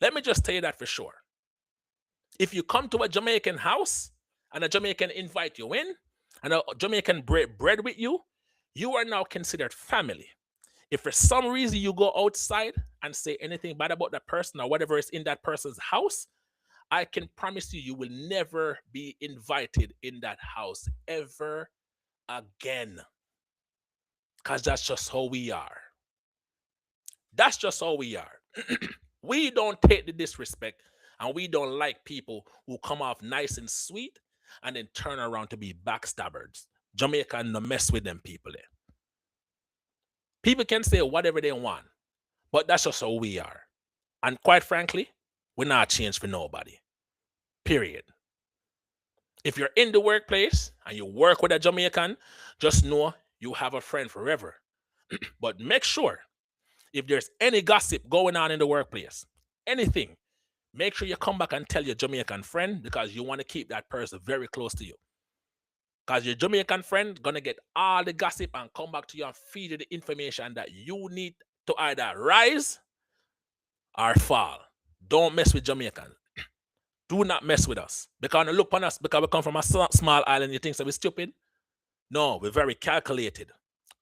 Let me just tell you that for sure. If you come to a Jamaican house and a Jamaican invite you in and a Jamaican break bread with you, you are now considered family. If for some reason you go outside and say anything bad about that person or whatever is in that person's house, I can promise you, you will never be invited in that house ever again. Because that's just how we are. That's just how we are. We don't take the disrespect and we don't like people who come off nice and sweet and then turn around to be backstabbers. Jamaica no mess with them people there. People can say whatever they want, but that's just how we are. And quite frankly, we're not changed for nobody. Period. If you're in the workplace and you work with a Jamaican, just know you have a friend forever. But make sure if there's any gossip going on in the workplace, anything, make sure you come back and tell your Jamaican friend, because you want to keep that person very close to you. Because your Jamaican friend gonna get all the gossip and come back to you and feed you the information that you need to either rise or fall. Don't mess with Jamaicans. Do not mess with us. Because look upon us, because we come from a small island, you think that we're stupid? No, we're very calculated.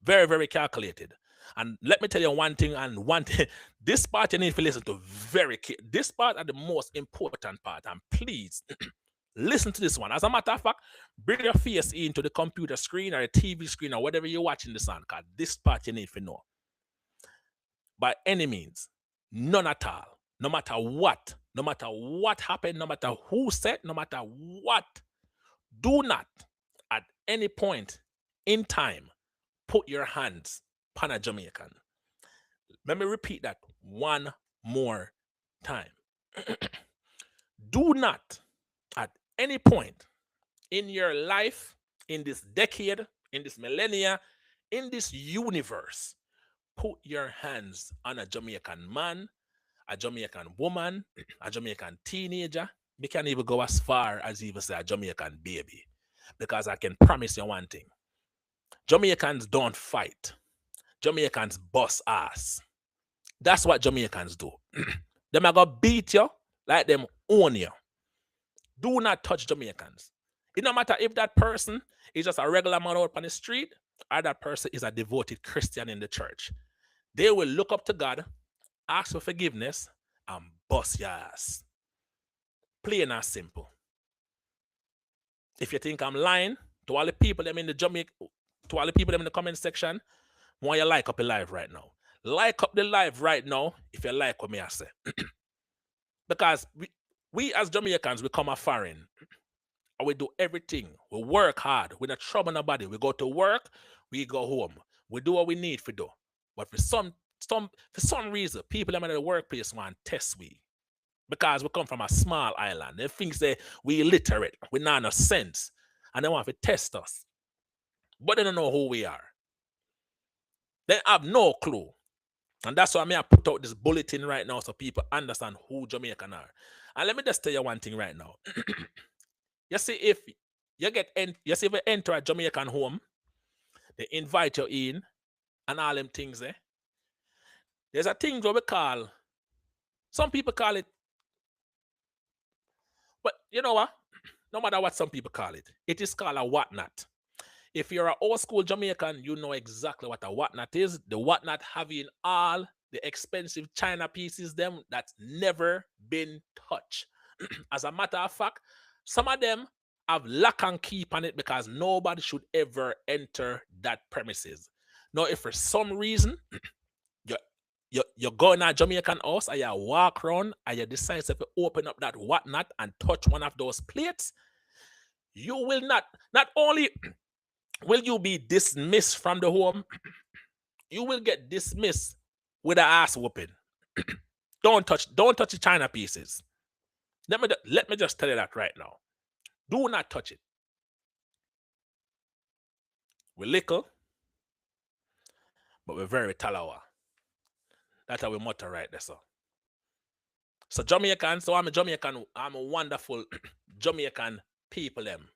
Very, very calculated. And let me tell you one thing, and one thing, this part you need to listen to very carefully. This part is the most important part, and please listen to this one. As a matter of fact, bring your face into the computer screen or a TV screen or whatever you're watching this on, because this part you need to know. By any means, none at all, no matter what happened, no matter who said, no matter what, do not at any point in time put your hands upon a Jamaican. Let me repeat that one more time. Do not at any point in your life, in this decade, in this millennia, in this universe, put your hands on a Jamaican man, a Jamaican woman, a Jamaican teenager. We can even go as far as even say a Jamaican baby. Because I can promise you one thing. Jamaicans don't fight. Jamaicans bust ass. That's what Jamaicans do. Them are gonna beat you like them own you. Do not touch Jamaicans. It no matter if that person is just a regular man out on the street or that person is a devoted Christian in the church. They will look up to God, ask for forgiveness, and bust your ass. Plain and simple. If you think I'm lying, to all the people them in the to all the people them in the comment section, want you like up the live right now. Like up the live right now if you like what me I say. Because we as Jamaicans, we come a foreign. And we do everything. We work hard. We're not trouble nobody. We go to work, we go home. We do what we need to do. But for some reason, people in the workplace want to test we. Because we come from a small island. They think say we illiterate. We not no sense. And they want to test us. But they don't know who we are. They have no clue. And that's why I put out this bulletin right now so people understand who Jamaican are. And let me just tell you one thing right now. You see, if you enter a Jamaican home, they invite you in and all them things there. There's a thing what we call, some people call it, but you know what? No matter what some people call it, it is called a whatnot. If you're an old school Jamaican, you know exactly what a whatnot is. The whatnot having all the expensive China pieces, them that's never been touched. As a matter of fact, some of them have lock and key on it because nobody should ever enter that premises. Now, if for some reason you're going to a Jamaican house and you walk around and you decide to open up that whatnot and touch one of those plates, you will not only will you be dismissed from the home, you will get dismissed with an ass whooping. Don't touch the China pieces. Let me just tell you that right now. Do not touch it. We're little, but we're very talawa. That's how we motto right there, so. So Jamaican, so I'm a Jamaican, I'm a wonderful Jamaican people them.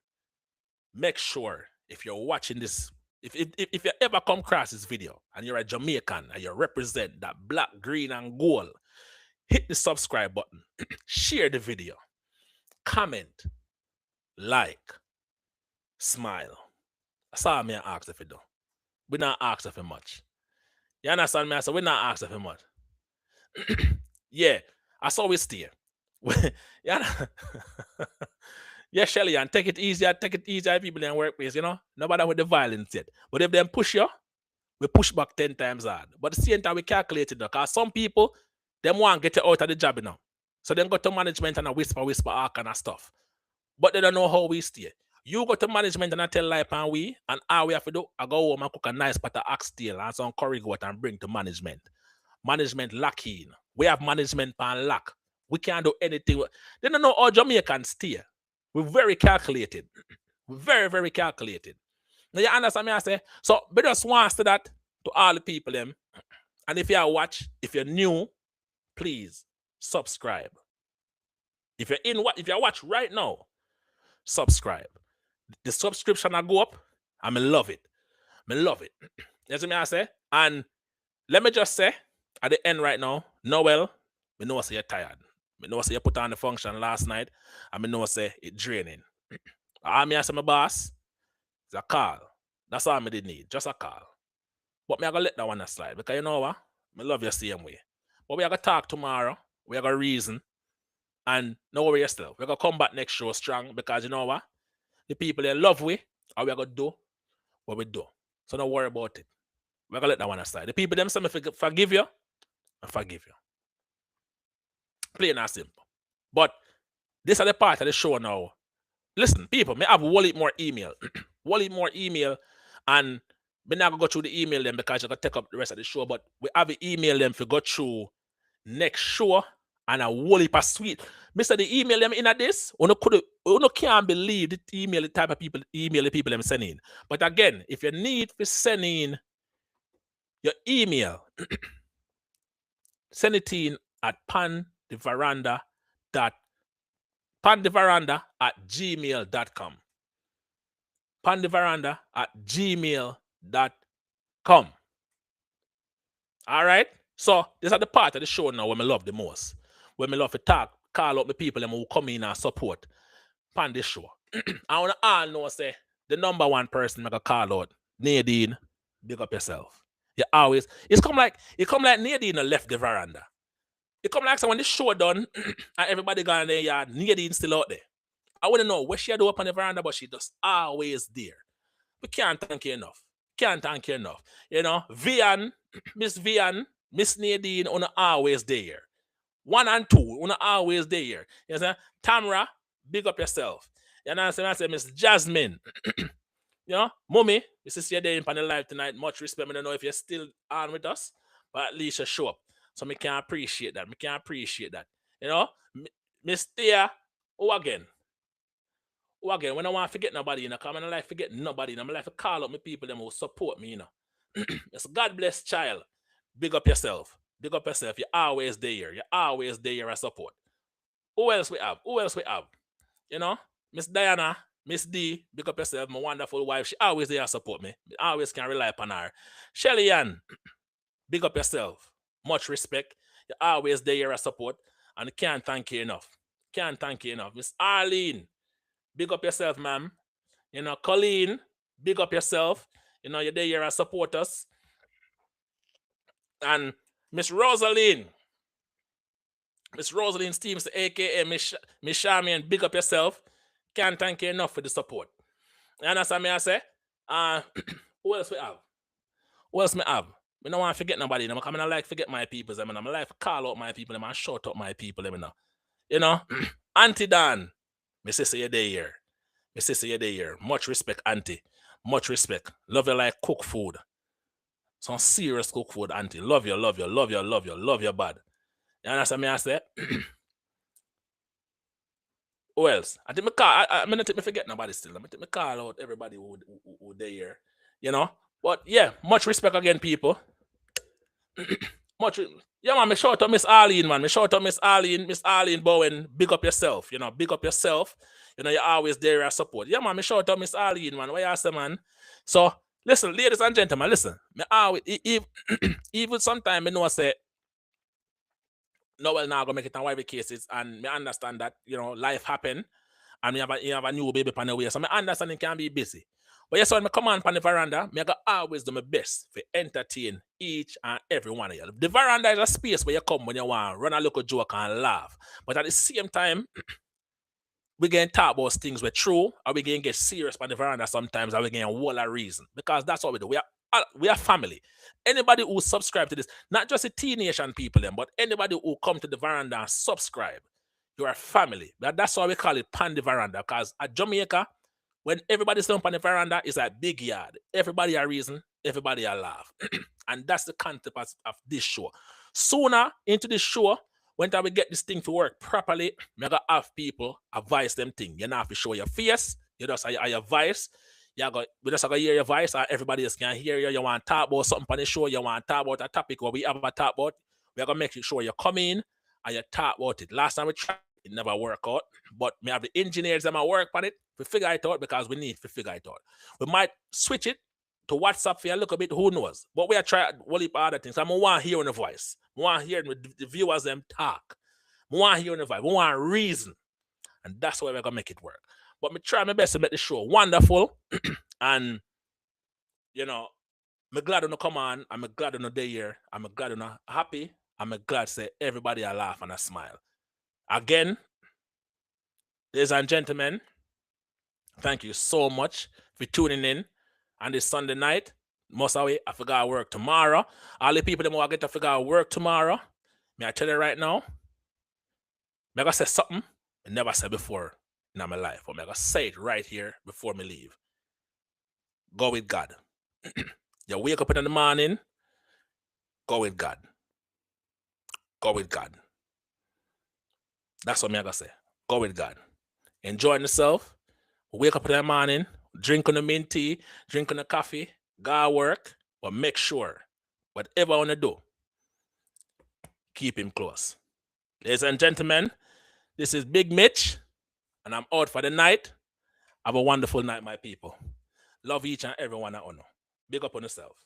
Make sure if you're watching this, if you ever come across this video and you're a Jamaican and you represent that black, green, and gold, hit the subscribe button, share the video, comment, like, smile. That's all me ask if you do. We not ask for much. You understand me? So we not ask for much. Yeah, I saw we stay. Yeah. Yeah, Shelly, and take it easier, people in workplace, you know. Nobody with the violence yet. But if them push you, we push back 10 times hard. But at the same time, we calculate it, because some people, them want to get you out of the job, you know. So then go to management and whisper all kind of stuff. But they don't know how we stay. You go to management and I tell life and we, and all we have to do, I go home and cook a nice pot of oxtail and some curry goat and bring to management. Management lock in. We have management and lock. We can't do anything. They don't know how Jamaicans stay. We're very calculated. We're very, very calculated. Now you understand me? I say, so we just want to that to all the people them. And if you watch, if you're new, please subscribe. If you watch right now, subscribe. The subscription I go up, I love it. I love it. You see me I say? And let me just say, at the end right now, Noel, me know say you're tired. Me know say you put on the function last night, and me know say it draining. All me ask my boss, it's a call. That's all me did need, just a call. But me I gonna let that one slide, because you know what? Me love you same way. But we are gonna talk tomorrow. We are gonna reason. And no worry yourself. We're gonna come back next show strong, because you know what? The people they love we, and we're gonna do what we do. So don't worry about it. We're gonna let that one aside. The people them say me forgive you, I forgive you. Plain and simple. But this is the part of the show now. Listen, people, me have wallet more email. Wallet more email, and we're not gonna go through the email them because you're gonna take up the rest of the show. But we have the email them to go through next show, and a whole heap of sweet. Mr. The email them in at this, you can't believe the email, the type of people email the people them sending. But again, if you need to send in your email, send it in at pandeveranda@gmail.com. pandeveranda@gmail.com. All right. So this is the part of the show now when I love the most. When I love to talk, call up the people and who come in and support on this show. I want to all know say the number one person I can call out, Nadine, big up yourself. You always it come like Nadine left the veranda. It come like so when the show done and everybody gone in their yard, Nadine still out there. I want to know what she do up on the veranda, but she just always there. We can't thank you enough. Can't thank you enough. You know, Miss Nadine, on always there. 1 and 2, on always there. You know, Tamra, big up yourself. You know, I say Miss Jasmine. You know, Mommy, you see you there in the live tonight. Much respect. I don't know if you're still on with us, but at least you show up. So me can appreciate that. You know, Miss Thea, again, when I want to forget nobody, you know, come and I like forget nobody, you know, I like to call up my people them who support me, you know. It's God bless child. Big up yourself. You're always there. As support. Who else we have? You know, Miss Diana, Miss D, big up yourself, my wonderful wife. She always there to support me. I always can rely upon her. Shelly Ann, big up yourself. Much respect. You're always there as support. And I can't thank you enough. Miss Arlene, big up yourself, ma'am. You know, Colleen, big up yourself. You know, you're there as support us. And Miss Rosaline Stevenson, aka Miss Charmian, big up yourself. Can't thank you enough for the support. You understand me? I say, who else we have? I don't want to forget nobody. I'm coming to like forget my people. I'm like call out my people. I'm shout out my people. You know, Auntie Dan, my sister, you're there. Much respect, Auntie. Much respect. Love you like cook food. Some serious cook food, Auntie. Love you bad. You understand me? I say. Who else? I think I'm not take me forget nobody still. I'm take me call out everybody who there. You know? But yeah, much respect again, people. Man, me shout out Miss Arlene, man. Miss Arlene Bowen, big up yourself. You know, You know, you're always there as support. Yeah, man, me shout out Miss Arlene, man. What you say, man? So, listen, ladies and gentlemen, listen. Me always, even sometimes I know I say, Noel now gonna make it on whatever cases, and me understand that, you know, life happen, and you have a new baby on the way. So I understand it can be busy. But yes, when I come on the veranda, I always do my best to entertain each and every one of you. The veranda is a space where you come when you want to run a little joke and laugh. But at the same time, we can talk about things we're true, or we can get serious on the veranda sometimes, or we can wall a reason. Because that's what we do. We are family. Anybody who subscribe to this, not just the teenage people, but anybody who come to the veranda and subscribe, you are family. That's why we call it Pan the Veranda. Because at Jamaica, when everybody's on the veranda, it's a big yard. Everybody a reason, everybody a laugh. And that's the concept of this show. Sooner into this show, when we get this thing to work properly, we gotta have people advise them thing. You don't have to show your face, you just have your voice. We just have to hear your voice, or everybody else can hear you. You want to talk about something on the show, you want to talk about a topic where we have a talk about, we're gonna make sure you come in and you talk about it. Last time we tried it never work out. But me have the engineers that might work on it to figure it out because we need to figure it out. We might switch it to WhatsApp for a little bit, who knows? But we are trying one heap other things. I want to hear the voice. I want to hear the viewers them talk. I want to hear the voice. I want reason. And that's why we're going to make it work. But me try my best to make the show wonderful. And, you know, I'm glad to come on. I'm glad to day here. I'm glad to happy. I'm glad to say everybody a laugh and a smile. Again, ladies and gentlemen, thank you so much for tuning in on this Sunday night. Most of it, I forgot work tomorrow. All the people that want to get to figure out work tomorrow, may I tell you right now, I'm going to say something I never said before in my life. But I'm going to say it right here before me leave. Go with God. You wake up in the morning, go with God. Go with God. That's what I'm going to say. Go with God. Enjoy yourself. Wake up in the morning, drink on the mint tea, drink on the coffee, go work, but make sure, whatever I want to do, keep him close. Ladies and gentlemen, this is Big Mitch, and I'm out for the night. Have a wonderful night, my people. Love each and every one of you. Big up on yourself.